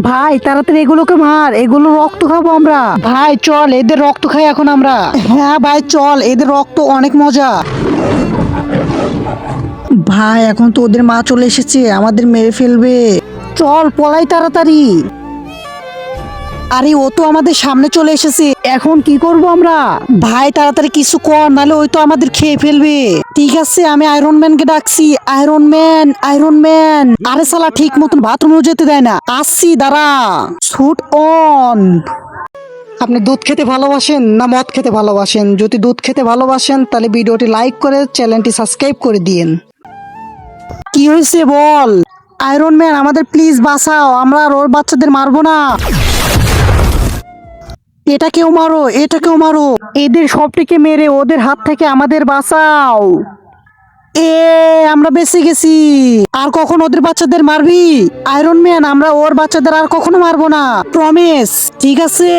ভাই তাড়াতাড়ি এগুলোকে মার, এগুলো রক্ত খাবো আমরা। ভাই চল এদের রক্ত খাই এখন আমরা। হ্যাঁ ভাই চল, এদের রক্ত অনেক মজা। ভাই এখন তো ওদের মা চলে এসেছে, আমাদের মেরে ফেলবে। চল পলাই তাড়াতাড়ি। আরে ও তো আমাদের সামনে চলে এসেছে, এখন কি করব আমরা? ভাই তাড়াতাড়ি কিছু কর, নাহলে ওই তো আমাদের খেয়ে ফেলবে। ঠিক আছে আমি আয়রন ম্যানকে ডাকছি। Iron man, iron man. আরে শালা ঠিক মতন বাথরুমেও যেতে দেয় না। আসছি দাঁড়া। Shoot on. আপনি দুধ খেতে ভালোবাসেন না মদ খেতে ভালোবাসেন? যদি দুধ খেতে ভালোবাসেন তাহলে ভিডিওটি লাইক করে চ্যানেলটি সাবস্ক্রাইব করে দিন। কি হয়েছে বল? আয়রন ম্যান আমাদের প্লিজ বাঁচাও, আমরা আর ওর বাচ্চাদের মারবো না। এটাকেও মারো, এটাকেও মারো, এদের সবটিকে মেরে ওদের হাত থেকে আমাদের বাঁচাও। এ আমরা বেঁচে গেছি। আর কখন ওদের বাচ্চাদের মারবি? আয়রন ম্যান আমরা ওর বাচ্চাদের আর কখনো মারবো না, প্রমিস। ঠিক আছে।